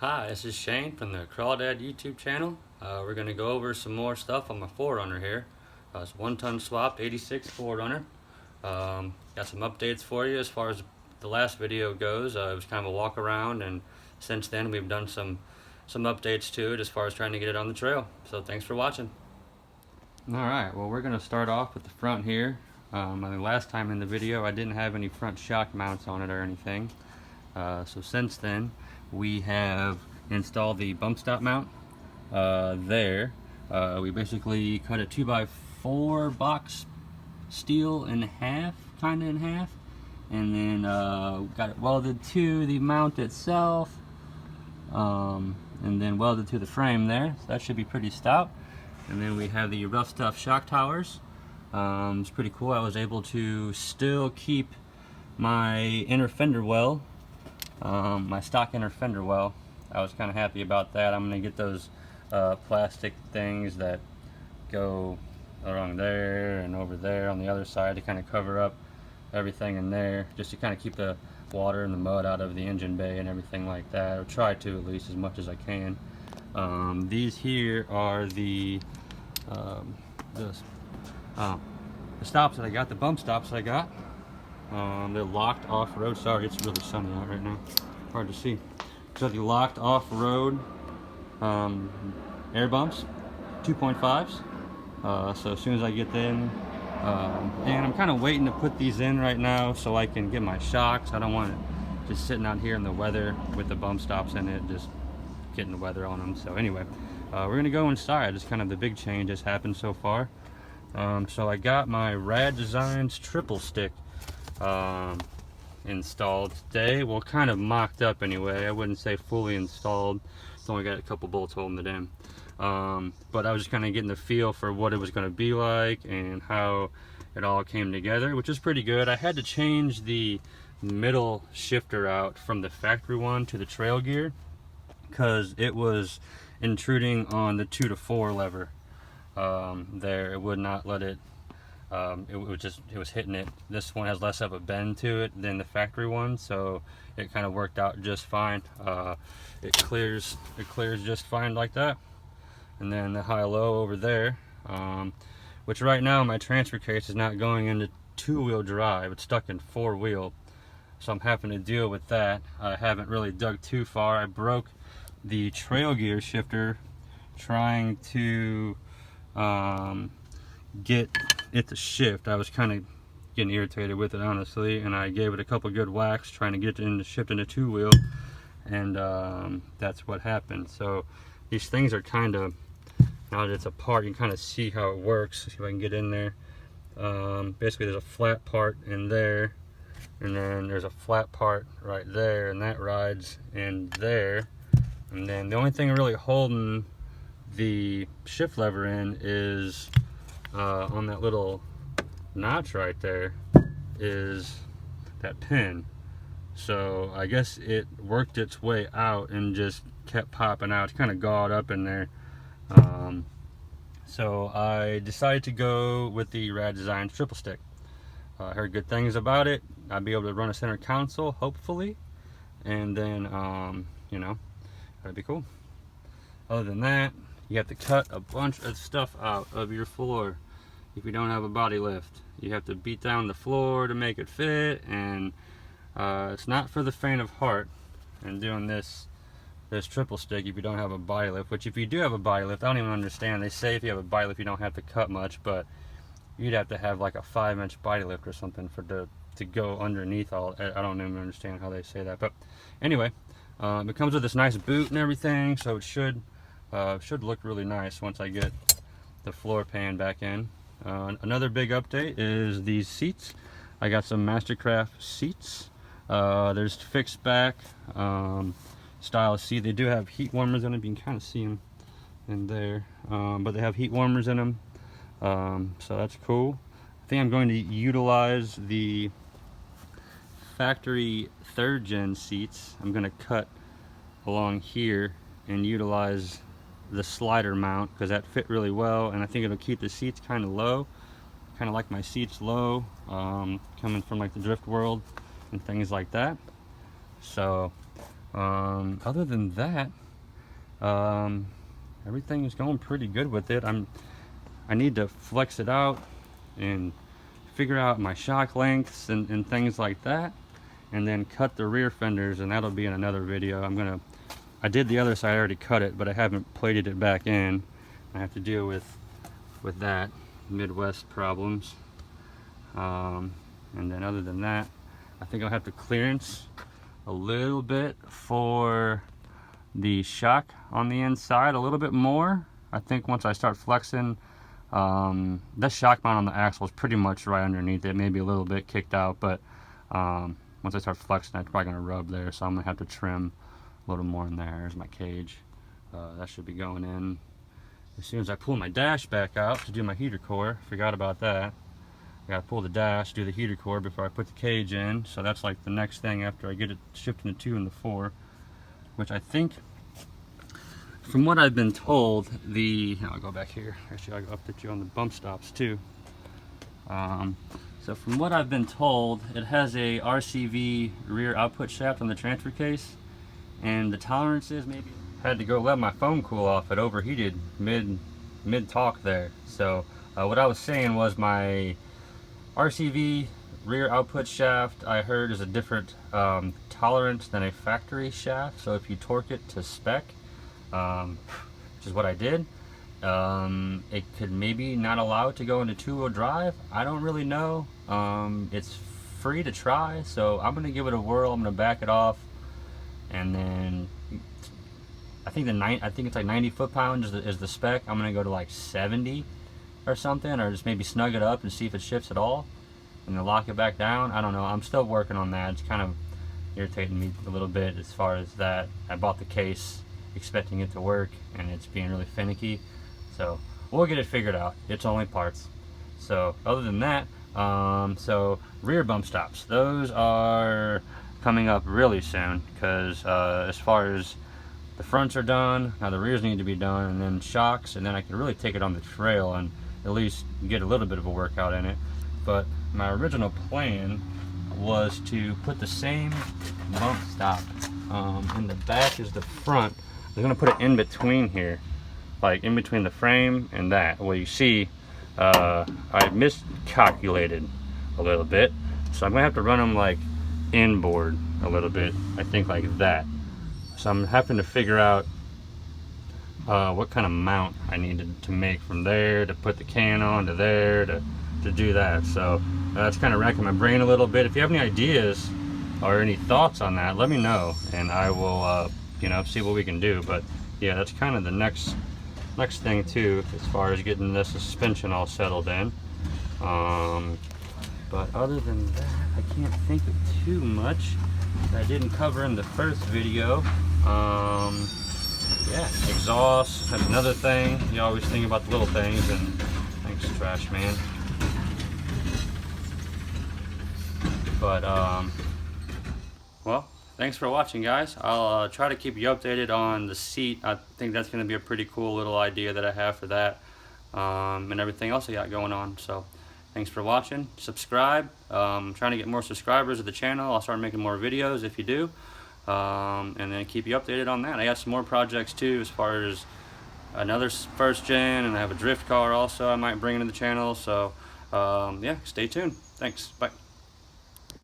Hi, this is Shane from the Crawdad YouTube channel. We're going to go over some more stuff on my 4Runner here. It's 1-ton swapped 86 4Runner. Got some updates for you as far as the last video goes. It was kind of a walk around, and since then we've done some updates to it as far as trying to get it on the trail. So thanks for watching. Alright, well we're going to start off with the front here. Last time in the video I didn't have any front shock mounts on it or anything. So since then we have installed the bump stop mount there. We basically cut a 2x4 box steel in half, kind of in half, and then got it welded to the mount itself, and then welded to the frame there. So that should be pretty stout. And then we have the rough stuff shock towers. It's pretty cool. I was able to still keep my inner fender well, my stock inner fender well. I was kind of happy about that. I'm going to get those plastic things that go along there and over there on the other side to kind of cover up everything in there, just to kind of keep the water and the mud out of the engine bay and everything like that, or try to at least as much as I can. These here are the stops that I got, the bump stops I got. They're locked off-road. Sorry, it's really sunny out right now. Hard to see. So the locked off-road air bumps, 2.5s. So as soon as I get them, and I'm kind of waiting to put these in right now so I can get my shocks. I don't want it just sitting out here in the weather with the bump stops in it, just getting the weather on them. So anyway, we're gonna go inside. It's kind of the big change that's happened so far. So I got my Rad Designs triple stick installed today. Well, kind of mocked up anyway. I wouldn't say fully installed. It's only got a couple bolts holding it in. But I was just kind of getting the feel for what it was going to be like and how it all came together, which is pretty good. I had to change the middle shifter out from the factory one to the trail gear because it was intruding on the 2 to 4 lever. There, it would not let it. It was hitting it. This one has less of a bend to it than the factory one, so it kind of worked out just fine. It clears just fine like that. And then the high-low over there, which right now my transfer case is not going into 2-wheel drive. It's stuck in 4-wheel, so I'm having to deal with that. I haven't really dug too far. I broke the trail gear shifter trying to get it to shift. I was kind of getting irritated with it, honestly, and I gave it a couple good whacks trying to get it to shift into 2-wheel, and that's what happened. So these things are kind of, now that it's apart, you can kind of see how it works. See if I can get in there. Basically there's a flat part in there, and then there's a flat part right there, and that rides in there. And then the only thing really holding the shift lever in is on that little notch right there is that pin. So I guess it worked its way out and just kept popping out. It's kind of gaued up in there. So I decided to go with the Rad Designs triple stick. I heard good things about it. I'll be able to run a center console, hopefully, and then you know, that'd be cool. Other than that, you have to cut a bunch of stuff out of your floor if you don't have a body lift. You have to beat down the floor to make it fit, and it's not for the faint of heart. And doing this triple stick if you don't have a body lift, which if you do have a body lift, I don't even understand. They say if you have a body lift you don't have to cut much, but you'd have to have like a 5-inch body lift or something for to go underneath all. I don't even understand how they say that, but anyway, it comes with this nice boot and everything, so it should look really nice once I get the floor pan back in. Another big update is these seats. I got some Mastercraft seats. There's fixed back style seat. They do have heat warmers in them. You can kind of see them in there, but they have heat warmers in them, so that's cool. I think I'm going to utilize the factory 3rd gen seats. I'm going to cut along here and utilize the slider mount because that fit really well, and I think it'll keep the seats kind of low. Kind of like my seats low, coming from like the drift world and things like that. So Other than that, everything is going pretty good with it. I need to flex it out and figure out my shock lengths and things like that, and then cut the rear fenders, and that'll be in another video. I did the other side, I already cut it, but I haven't plated it back in. I have to deal with that Midwest problems. And then other than that, I think I'll have to clearance a little bit for the shock on the inside, a little bit more. I think once I start flexing, that shock mount on the axle is pretty much right underneath it, maybe a little bit kicked out, but once I start flexing, it's probably going to rub there, so I'm going to have to trim a little more in there. There's my cage. That should be going in as soon as I pull my dash back out to do my heater core. Forgot about that. I gotta pull the dash, do the heater core before I put the cage in, so that's like the next thing after I get it shifting the 2 and the 4, which I think, from what I've been told, I'll go back here. Actually, I'll update you on the bump stops too. So from what I've been told, it has a RCV rear output shaft on the transfer case, and the tolerances maybe. Had to go let my phone cool off. It overheated mid talk there. So what I was saying was my RCV rear output shaft, I heard, is a different tolerance than a factory shaft. So if you torque it to spec, which is what I did, it could maybe not allow it to go into 2-wheel drive. I don't really know. It's free to try, so I'm gonna give it a whirl. I'm gonna back it off, and then I think it's like 90 foot-pounds is the spec. I'm gonna go to like 70 or something, or just maybe snug it up and see if it shifts at all, and then lock it back down. I don't know. I'm still working on that. It's kind of irritating me a little bit as far as that. I bought the case expecting it to work, and it's being really finicky. So we'll get it figured out. It's only parts. So other than that, so rear bump stops, those are coming up really soon, because as far as the fronts are done, now the rears need to be done, and then shocks, and then I can really take it on the trail and at least get a little bit of a workout in it. But my original plan was to put the same bump stop in the back as the front. I'm gonna put it in between here, like in between the frame and that. Well, you see, I miscalculated a little bit, so I'm gonna have to run them like inboard a little bit, I think like that. So I'm having to figure out what kind of mount I needed to make from there to put the can on to there to do that. So that's kind of racking my brain a little bit. If you have any ideas or any thoughts on that, let me know, and I will see what we can do. But yeah, that's kind of the next thing too, as far as getting the suspension all settled in. But other than that, I can't think of too much that I didn't cover in the first video. Yeah, exhaust, that's another thing. You always think about the little things, and thanks, trash man. But well, thanks for watching, guys. I'll try to keep you updated on the seat. I think that's going to be a pretty cool little idea that I have for that, and everything else I got going on. So thanks for watching. Subscribe. I'm trying to get more subscribers to the channel. I'll start making more videos if you do, and then keep you updated on that. I got some more projects too, as far as another first gen, and I have a drift car also I might bring into the channel. So yeah, stay tuned. Thanks. Bye.